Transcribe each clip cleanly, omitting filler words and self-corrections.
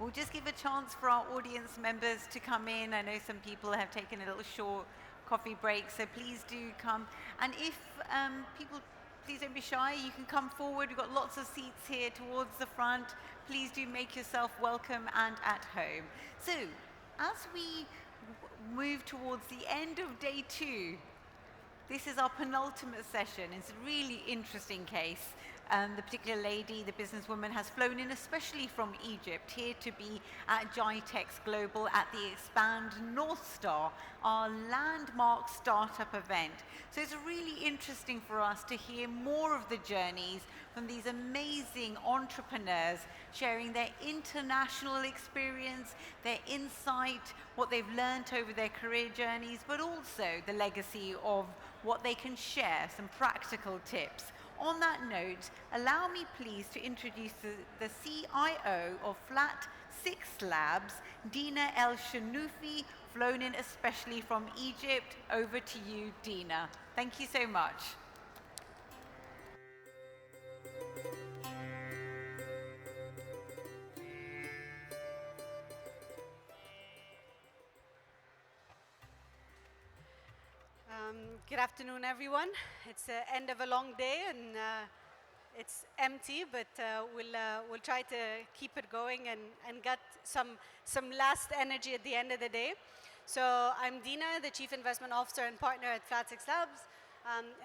We'll just give a chance for our audience members to come in. I know some people have taken a little short coffee break, so please do come. And if people, please don't be shy, you can come forward. We've got lots of seats here towards the front. Please do make yourself welcome and at home. So, as we move towards the end of day 2, this is our penultimate session. It's a really interesting case. The particular lady, the businesswoman, has flown in especially from Egypt here to be at GITEX Global at the Expand North Star, our landmark startup event. So it's really interesting for us to hear more of the journeys from these amazing entrepreneurs sharing their international experience, their insight, what they've learned over their career journeys, but also the legacy of what they can share, some practical tips. On that note, allow me please to introduce the CIO of Flat 6 Labs, Dina Shenoufy, flown in especially from Egypt. Over to you, Dina. Thank you so much. Good afternoon, everyone. It's the end of a long day, and it's empty, but we'll try to keep it going and get some last energy at the end of the day. So I'm Dina, the Chief Investment Officer and Partner at Flat 6 Labs.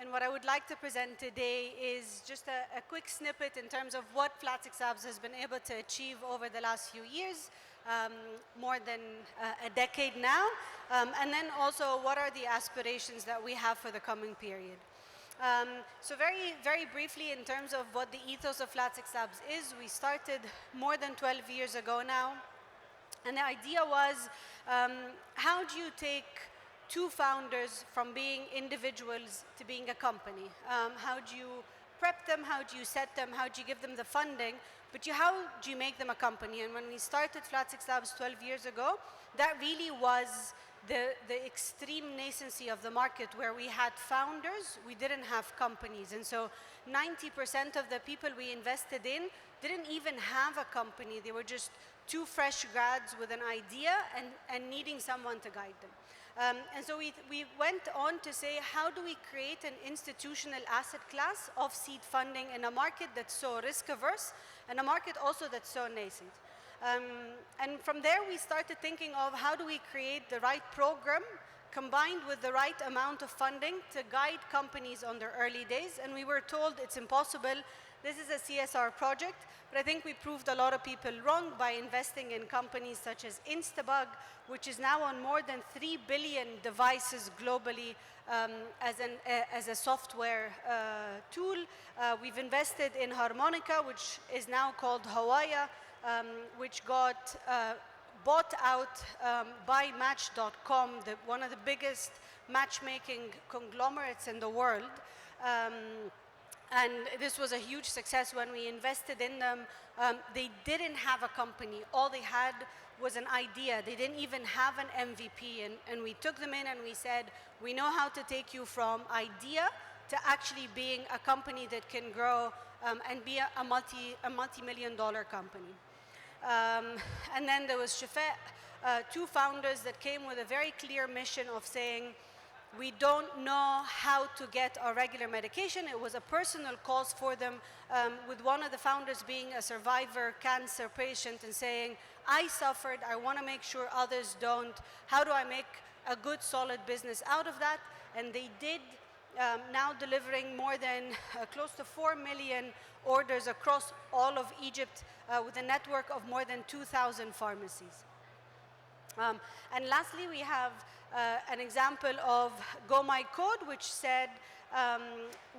And what I would like to present today is just a quick snippet in terms of what Flat 6 Labs has been able to achieve over the last few years, more than a decade now, and then also what are the aspirations that we have for the coming period. So very, very briefly in terms of what the ethos of Flat 6 Labs is, we started more than 12 years ago now, and the idea was, how do you take two founders from being individuals to being a company? How do you prep them? How do you set them? How do you give them the funding? But how do you make them a company? And when we started Flat 6 Labs 12 years ago, that really was the extreme nascency of the market where we had founders, we didn't have companies. And so 90% of the people we invested in didn't even have a company. They were just two fresh grads with an idea and needing someone to guide them. And so we went on to say, how do we create an institutional asset class of seed funding in a market that's so risk averse and a market also that's so nascent? And from there, we started thinking of how do we create the right program combined with the right amount of funding to guide companies on their early days. And we were told it's impossible. This is a CSR project, but I think we proved a lot of people wrong by investing in companies such as Instabug, which is now on more than 3 billion devices globally as a software tool. We've invested in Harmonica, which is now called Hawaya, which got bought out by Match.com, one of the biggest matchmaking conglomerates in the world. And this was a huge success when we invested in them. They didn't have a company. All they had was an idea. They didn't even have an MVP. And we took them in and we said, we know how to take you from idea to actually being a company that can grow and be a multi-million-dollar company. And then there was Shafet, two founders that came with a very clear mission of saying, we don't know how to get our regular medication. It was a personal cause for them, with one of the founders being a survivor cancer patient and saying, I suffered, I want to make sure others don't. How do I make a good, solid business out of that? And they did, now delivering more than close to 4 million orders across all of Egypt with a network of more than 2,000 pharmacies. And lastly, we have an example of Go My Code, which said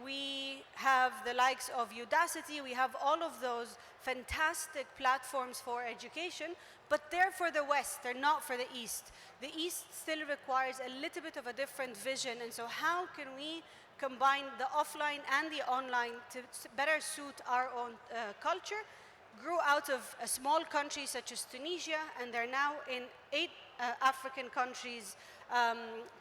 we have the likes of Udacity, we have all of those fantastic platforms for education, but they're for the West, they're not for the East. The East still requires a little bit of a different vision, and so how can we combine the offline and the online to better suit our own culture? Grew out of a small country such as Tunisia, and they're now in 8 African countries,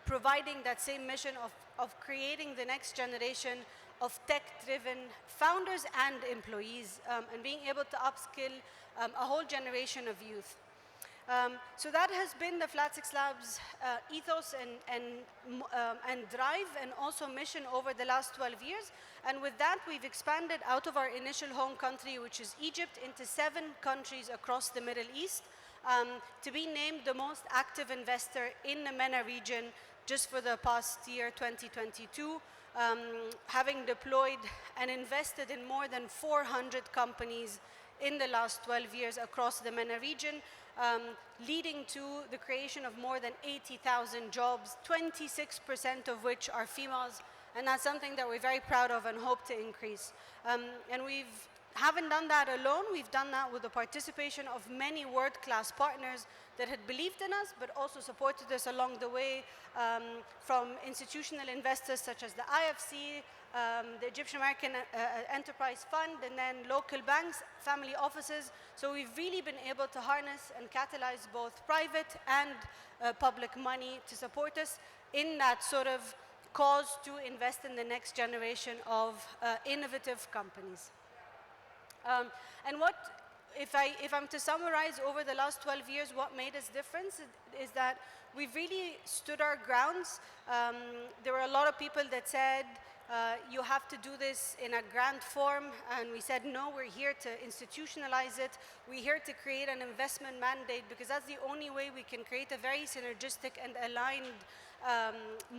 providing that same mission of creating the next generation of tech-driven founders and employees, and being able to upskill a whole generation of youth. So that has been the Flat Six Labs ethos and drive, and also mission over the last 12 years. And with that, we've expanded out of our initial home country, which is Egypt, into 7 countries across the Middle East, to be named the most active investor in the MENA region just for the past year, 2022, having deployed and invested in more than 400 companies in the last 12 years across the MENA region, leading to the creation of more than 80,000 jobs, 26% of which are females, and that's something that we're very proud of and hope to increase. And we haven't done that alone. We've done that with the participation of many world-class partners that had believed in us, but also supported us along the way, from institutional investors such as the IFC, the Egyptian American Enterprise Fund, and then local banks, family offices. So we've really been able to harness and catalyze both private and public money to support us in that sort of cause to invest in the next generation of innovative companies. And what, if I'm to summarize over the last 12 years, what made us different is that we've really stood our grounds. There were a lot of people that said, you have to do this in a grant form, and we said, no, we're here to institutionalize it. We're here to create an investment mandate, because that's the only way we can create a very synergistic and aligned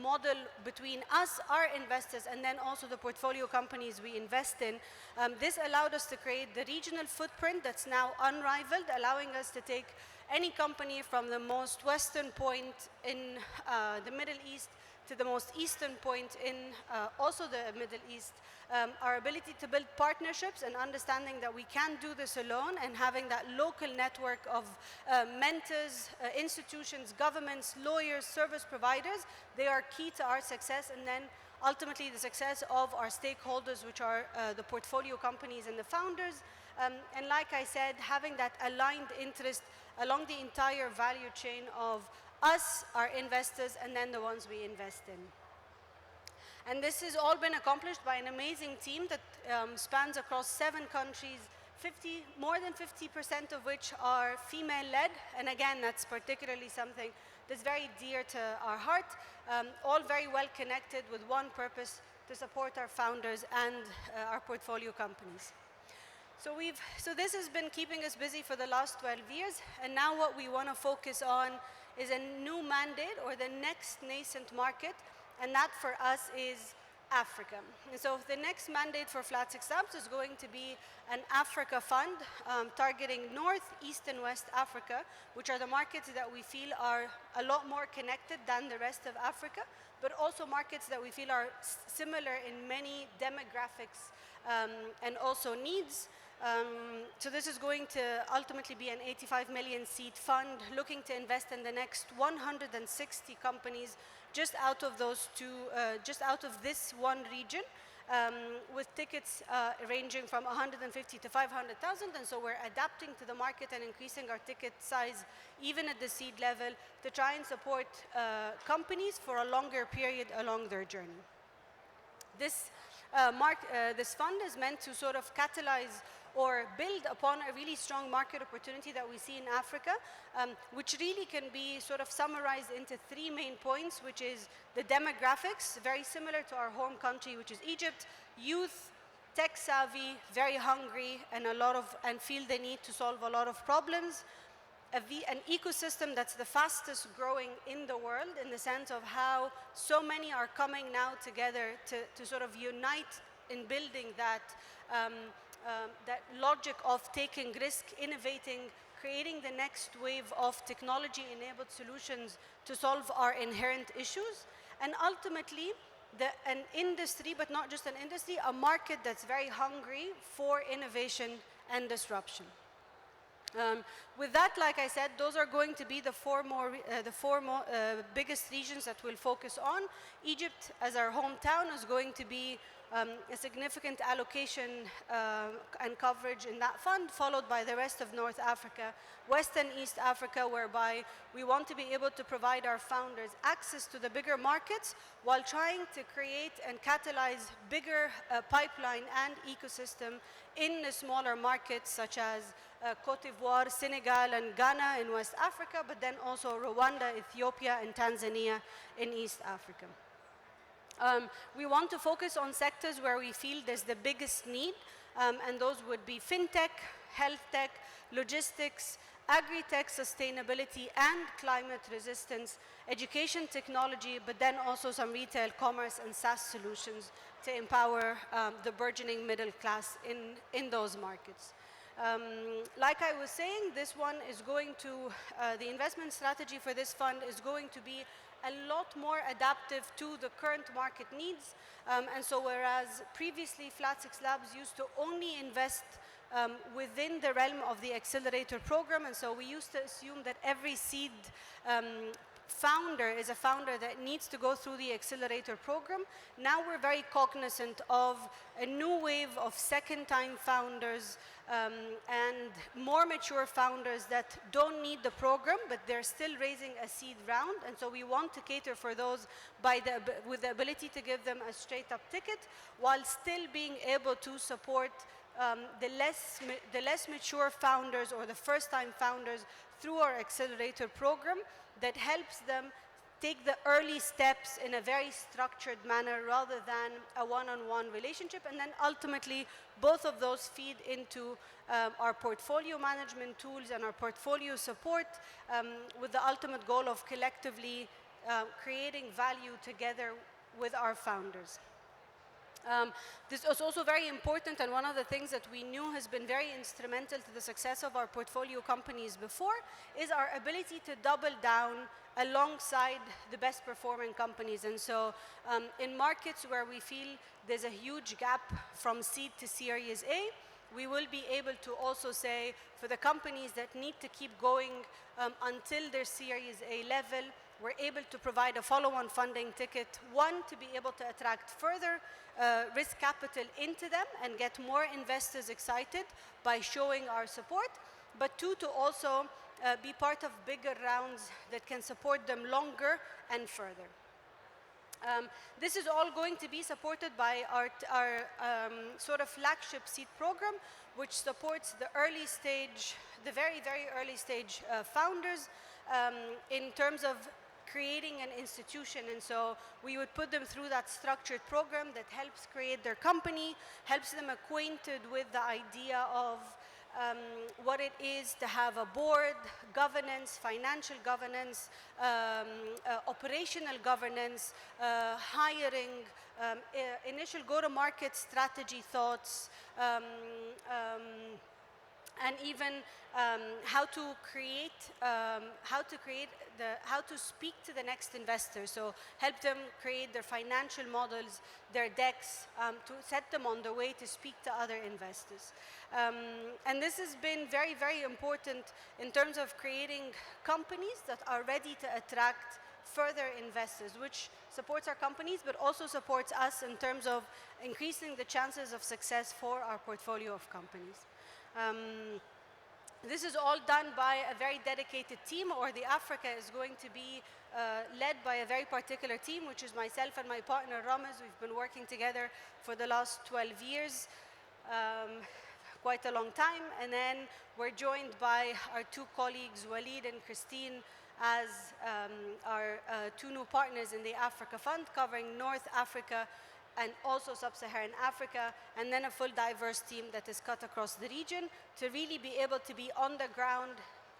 model between us, our investors, and then also the portfolio companies we invest in. This allowed us to create the regional footprint that's now unrivaled, allowing us to take any company from the most western point in the Middle East to the most eastern point in also the Middle East. Our ability to build partnerships and understanding that we can't do this alone, and having that local network of mentors, institutions, governments, lawyers, service providers, they are key to our success, and then ultimately the success of our stakeholders, which are the portfolio companies and the founders. And like I said, having that aligned interest along the entire value chain of us, our investors, and then the ones we invest in. And this has all been accomplished by an amazing team that spans across 7 countries, more than 50% of which are female-led. And again, that's particularly something that's very dear to our heart, all very well connected with one purpose: to support our founders and our portfolio companies. So this has been keeping us busy for the last 12 years, and now what we want to focus on is a new mandate, or the next nascent market, and that for us is Africa. And so the next mandate for Flat Six Labs is going to be an Africa fund, targeting North, East, and West Africa, which are the markets that we feel are a lot more connected than the rest of Africa, but also markets that we feel are similar in many demographics and also needs. So this is going to ultimately be an 85 million seed fund, looking to invest in the next 160 companies just out of this one region, with tickets ranging from 150 to 500,000. And so we're adapting to the market and increasing our ticket size even at the seed level to try and support companies for a longer period along their journey. This fund is meant to sort of catalyze or build upon a really strong market opportunity that we see in Africa, which really can be sort of summarized into 3 main points, which is the demographics, very similar to our home country, which is Egypt. Youth, tech savvy, very hungry, and feel the need to solve a lot of problems. An ecosystem that's the fastest growing in the world, in the sense of how so many are coming now together to sort of unite in building that logic of taking risk, innovating, creating the next wave of technology-enabled solutions to solve our inherent issues. And ultimately, an industry, but not just an industry, a market that's very hungry for innovation and disruption. With that, like I said, those are going to be the four biggest regions that we'll focus on. Egypt, as our hometown, is going to be a significant allocation and coverage in that fund, followed by the rest of North Africa, West and East Africa, whereby we want to be able to provide our founders access to the bigger markets while trying to create and catalyze bigger pipeline and ecosystem in the smaller markets such as Cote d'Ivoire, Senegal, and Ghana in West Africa, but then also Rwanda, Ethiopia, and Tanzania in East Africa. We want to focus on sectors where we feel there's the biggest need, and those would be fintech, health tech, logistics, agri-tech, sustainability, and climate resistance, education technology, but then also some retail, commerce, and SaaS solutions to empower the burgeoning middle class in those markets. Like I was saying, this one is going to, the investment strategy for this fund is going to be a lot more adaptive to the current market needs. And so whereas previously Flat Six Labs used to only invest within the realm of the accelerator program, and so we used to assume that every seed founder is a founder that needs to go through the accelerator program. Now we're very cognizant of a new wave of second-time founders and more mature founders that don't need the program, but they're still raising a seed round. And so we want to cater for those with the ability to give them a straight-up ticket while still being able to support the less mature founders or the first-time founders through our accelerator program that helps them take the early steps in a very structured manner rather than a one-on-one relationship. And then ultimately, both of those feed into our portfolio management tools and our portfolio support with the ultimate goal of collectively creating value together with our founders. This is also very important, and one of the things that we knew has been very instrumental to the success of our portfolio companies before is our ability to double down alongside the best performing companies. And so in markets where we feel there's a huge gap from seed to Series A, we will be able to also say for the companies that need to keep going until their Series A level, we're able to provide a follow-on funding ticket, one, to be able to attract further risk capital into them and get more investors excited by showing our support, but two, to also be part of bigger rounds that can support them longer and further. This is all going to be supported by our sort of flagship seed program, which supports the early stage, the very, very early stage founders in terms of creating an institution. And so we would put them through that structured program that helps create their company, helps them acquainted with the idea of what it is to have a board, governance, financial governance, operational governance, hiring, initial go-to-market strategy thoughts, and even how to speak to the next investor. So help them create their financial models, their decks, to set them on the way to speak to other investors. And this has been very, very important in terms of creating companies that are ready to attract further investors, which supports our companies, but also supports us in terms of increasing the chances of success for our portfolio of companies. This is all done by a very dedicated team, or the Africa is going to be led by a very particular team, which is myself and my partner Ramez. We've been working together for the last 12 years, quite a long time. And then we're joined by our two colleagues, Walid and Christine, as our two new partners in the Africa Fund, covering North Africa and also Sub-Saharan Africa, and then a full diverse team that is cut across the region to really be able to be on the ground,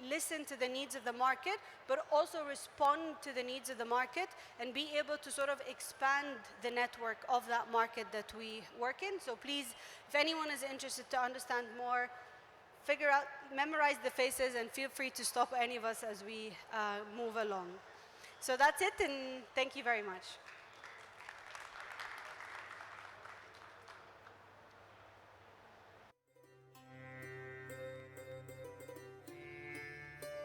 listen to the needs of the market, but also respond to the needs of the market and be able to sort of expand the network of that market that we work in. So please, if anyone is interested to understand more, memorize the faces and feel free to stop any of us as we move along. So that's it, and thank you very much.